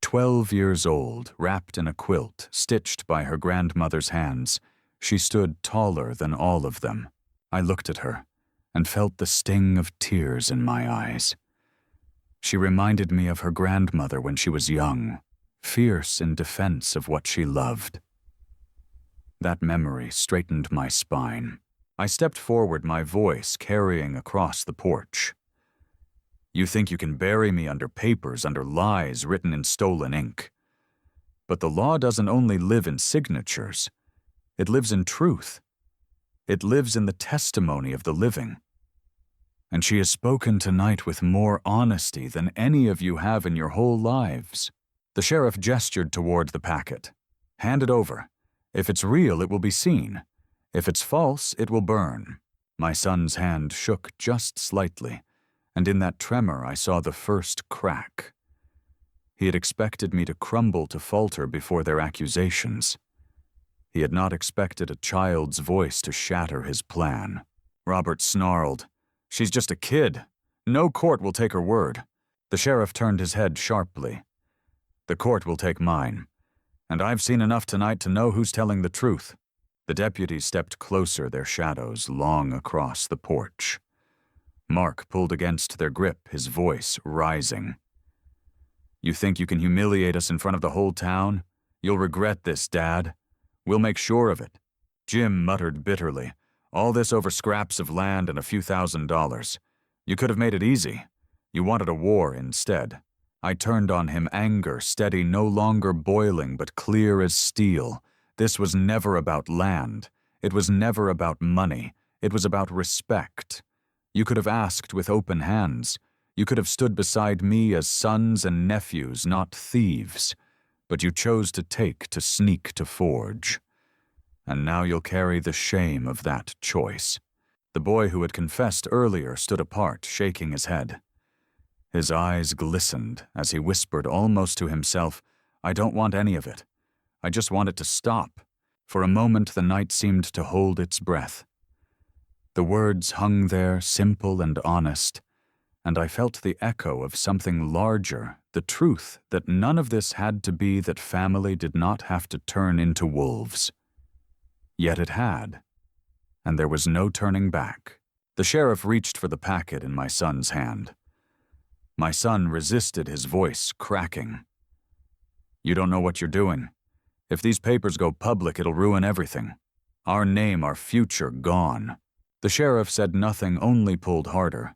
12 years old, wrapped in a quilt, stitched by her grandmother's hands, she stood taller than all of them. I looked at her and felt the sting of tears in my eyes. She reminded me of her grandmother when she was young, fierce in defense of what she loved. That memory straightened my spine. I stepped forward, my voice carrying across the porch. "You think you can bury me under papers, under lies written in stolen ink. But the law doesn't only live in signatures. It lives in truth. It lives in the testimony of the living. And she has spoken tonight with more honesty than any of you have in your whole lives." The sheriff gestured toward the packet. "Hand it over. If it's real, it will be seen. If it's false, it will burn." My son's hand shook just slightly, and in that tremor I saw the first crack. He had expected me to crumble, to falter before their accusations. He had not expected a child's voice to shatter his plan. Robert snarled, "She's just a kid. No court will take her word." The sheriff turned his head sharply. "The court will take mine, and I've seen enough tonight to know who's telling the truth." The deputies stepped closer, their shadows long across the porch. Mark pulled against their grip, his voice rising. "You think you can humiliate us in front of the whole town? You'll regret this, Dad. We'll make sure of it." Jim muttered bitterly, "All this over scraps of land and a few $1,000s. You could have made it easy. You wanted a war instead." I turned on him, anger steady, no longer boiling but clear as steel. This was never about land. It was never about money. It was about respect. You could have asked with open hands. You could have stood beside me as sons and nephews, not thieves, but you chose to take, to sneak, to forge. And now you'll carry the shame of that choice." The boy who had confessed earlier stood apart, shaking his head. His eyes glistened as he whispered almost to himself, "I don't want any of it. I just want it to stop." For a moment the night seemed to hold its breath. The words hung there, simple and honest, and I felt the echo of something larger, the truth that none of this had to be, that family did not have to turn into wolves. Yet it had, and there was no turning back. The sheriff reached for the packet in my son's hand. My son resisted, his voice cracking. "You don't know what you're doing. If these papers go public, it'll ruin everything. Our name, our future, gone." The sheriff said nothing, only pulled harder.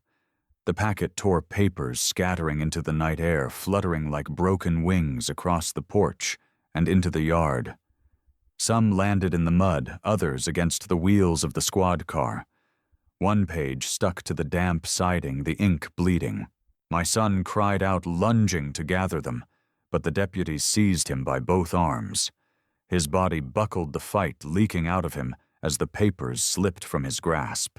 The packet tore papers, scattering into the night air, fluttering like broken wings across the porch and into the yard. Some landed in the mud, others against the wheels of the squad car. One page stuck to the damp siding, the ink bleeding. My son cried out, lunging to gather them, but the deputies seized him by both arms. His body buckled the fight, leaking out of him as the papers slipped from his grasp.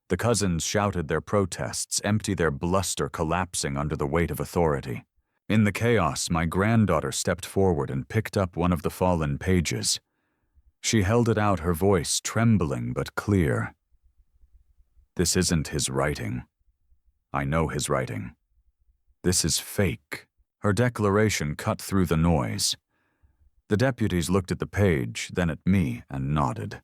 The cousins shouted their protests, empty their bluster, collapsing under the weight of authority. In the chaos, my granddaughter stepped forward and picked up one of the fallen pages. She held it out, her voice trembling but clear. "This isn't his writing. I know his writing. This is fake." Her declaration cut through the noise. The deputies looked at the page, then at me, and nodded.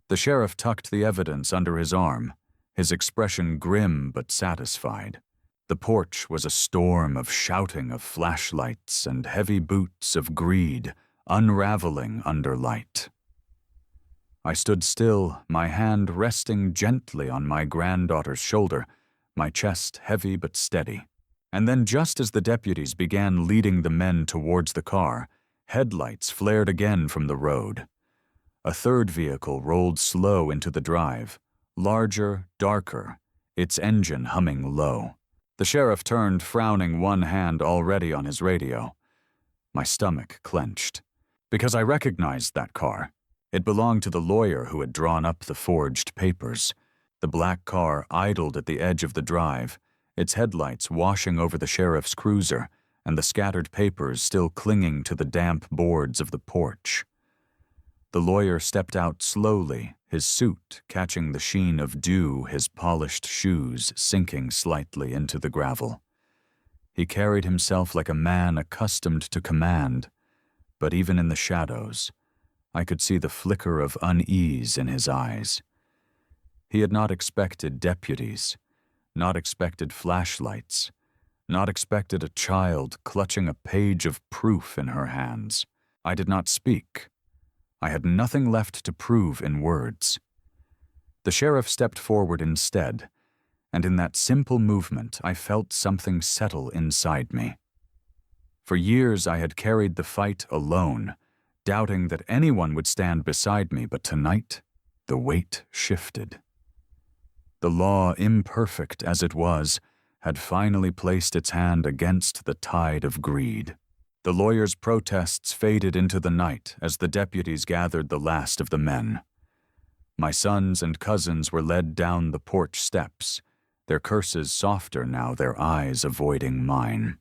The sheriff tucked the evidence under his arm, his expression grim but satisfied. The porch was a storm of shouting, of flashlights, and heavy boots of greed, unraveling under light. I stood still, my hand resting gently on my granddaughter's shoulder, my chest heavy but steady. And then, just as the deputies began leading the men towards the car, headlights flared again from the road. A third vehicle rolled slow into the drive, larger, darker, its engine humming low. The sheriff turned, frowning, one hand already on his radio. My stomach clenched, because I recognized that car. It belonged to the lawyer who had drawn up the forged papers. The black car idled at the edge of the drive, its headlights washing over the sheriff's cruiser and the scattered papers still clinging to the damp boards of the porch. The lawyer stepped out slowly, his suit catching the sheen of dew, his polished shoes sinking slightly into the gravel. He carried himself like a man accustomed to command, but even in the shadows, I could see the flicker of unease in his eyes. He had not expected deputies, not expected flashlights, not expected a child clutching a page of proof in her hands. I did not speak. I had nothing left to prove in words. The sheriff stepped forward instead, and in that simple movement I felt something settle inside me. For years I had carried the fight alone, doubting that anyone would stand beside me, but tonight the weight shifted. The law, imperfect as it was, had finally placed its hand against the tide of greed. The lawyer's protests faded into the night as the deputies gathered the last of the men. My sons and cousins were led down the porch steps, their curses softer now, their eyes avoiding mine.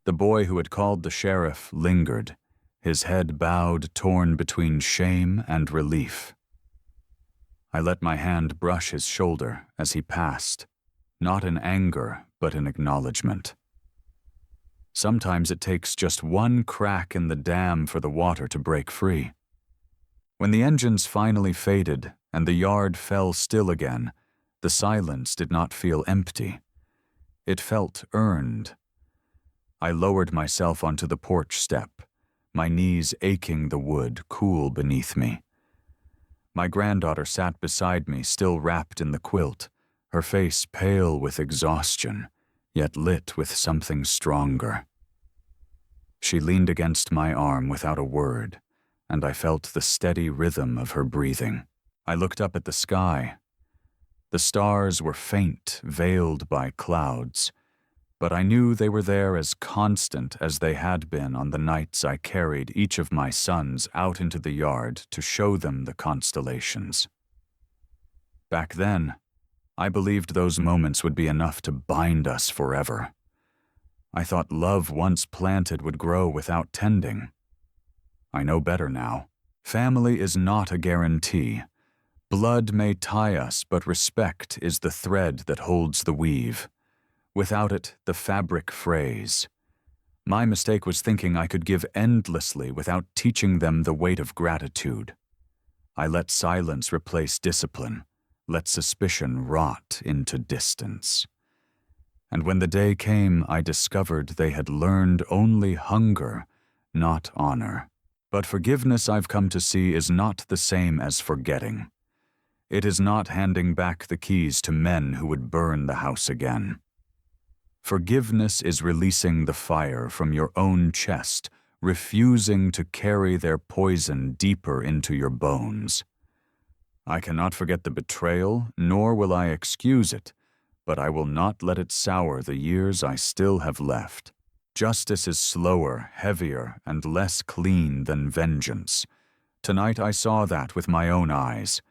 The boy who had called the sheriff lingered, his head bowed, torn between shame and relief. I let my hand brush his shoulder as he passed, not in anger, but in acknowledgement. Sometimes it takes just one crack in the dam for the water to break free. When the engines finally faded and the yard fell still again, the silence did not feel empty. It felt earned. I lowered myself onto the porch step, my knees aching the wood cool beneath me. My granddaughter sat beside me, still wrapped in the quilt, her face pale with exhaustion, yet lit with something stronger. She leaned against my arm without a word, and I felt the steady rhythm of her breathing. I looked up at the sky. The stars were faint, veiled by clouds, but I knew they were there as constant as they had been on the nights I carried each of my sons out into the yard to show them the constellations. Back then, I believed those moments would be enough to bind us forever. I thought love once planted would grow without tending. I know better now. Family is not a guarantee. Blood may tie us, but respect is the thread that holds the weave. Without it, the fabric frays. My mistake was thinking I could give endlessly without teaching them the weight of gratitude. I let silence replace discipline, let suspicion rot into distance. And when the day came, I discovered they had learned only hunger, not honor. But forgiveness, I've come to see, is not the same as forgetting. It is not handing back the keys to men who would burn the house again. Forgiveness is releasing the fire from your own chest, refusing to carry their poison deeper into your bones. I cannot forget the betrayal, nor will I excuse it, but I will not let it sour the years I still have left. Justice is slower, heavier, and less clean than vengeance. Tonight I saw that with my own eyes.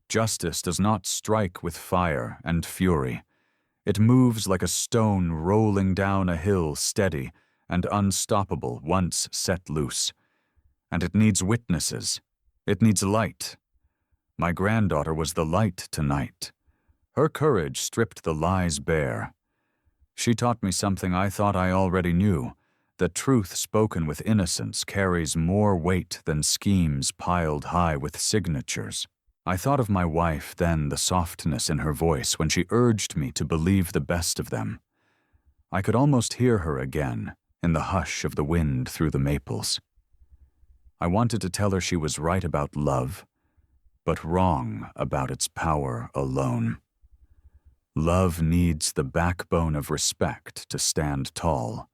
Justice does not strike with fire and fury. It moves like a stone rolling down a hill, steady and unstoppable once set loose. And it needs witnesses. It needs light. My granddaughter was the light tonight. Her courage stripped the lies bare. She taught me something I thought I already knew, that truth spoken with innocence carries more weight than schemes piled high with signatures. I thought of my wife then, the softness in her voice when she urged me to believe the best of them. I could almost hear her again, in the hush of the wind through the maples. I wanted to tell her she was right about love, but wrong about its power alone. Love needs the backbone of respect to stand tall.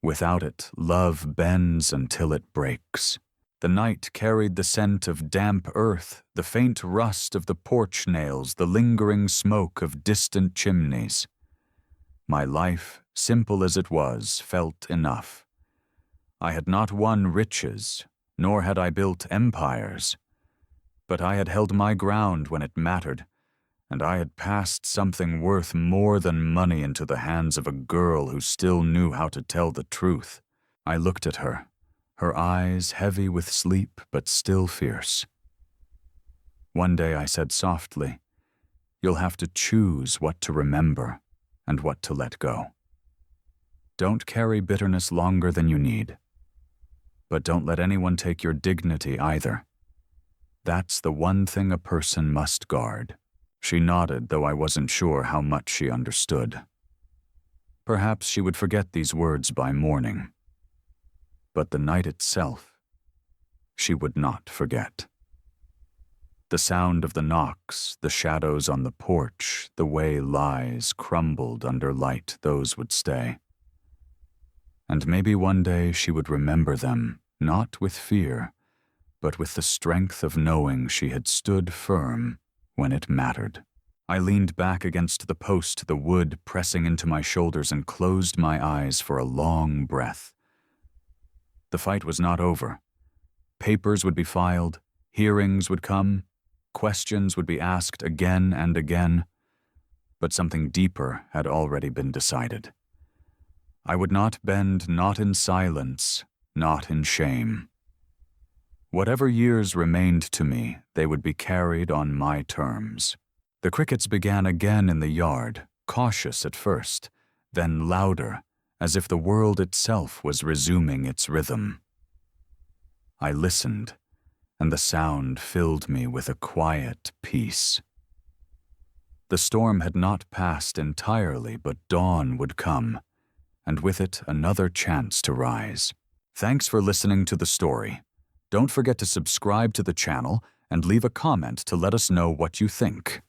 Without it, love bends until it breaks. The night carried the scent of damp earth, the faint rust of the porch nails, the lingering smoke of distant chimneys. My life, simple as it was, felt enough. I had not won riches, nor had I built empires, but I had held my ground when it mattered, and I had passed something worth more than money into the hands of a girl who still knew how to tell the truth. I looked at her, her eyes heavy with sleep but still fierce. One day I said softly, "You'll have to choose what to remember and what to let go. Don't carry bitterness longer than you need. But don't let anyone take your dignity either. That's the one thing a person must guard." She nodded, though I wasn't sure how much she understood. Perhaps she would forget these words by morning. But the night itself, she would not forget. The sound of the knocks, the shadows on the porch, the way lies crumbled under light, those would stay. And maybe one day she would remember them, not with fear, but with the strength of knowing she had stood firm when it mattered. I leaned back against the post, the wood pressing into my shoulders, and closed my eyes for a long breath. The fight was not over. Papers would be filed, hearings would come, questions would be asked again and again, but something deeper had already been decided. I would not bend, not in silence, not in shame. Whatever years remained to me, they would be carried on my terms. The crickets began again in the yard, cautious at first, then louder, as if the world itself was resuming its rhythm. I listened, and the sound filled me with a quiet peace. The storm had not passed entirely, but dawn would come, and with it another chance to rise. Thanks for listening to the story. Don't forget to subscribe to the channel and leave a comment to let us know what you think.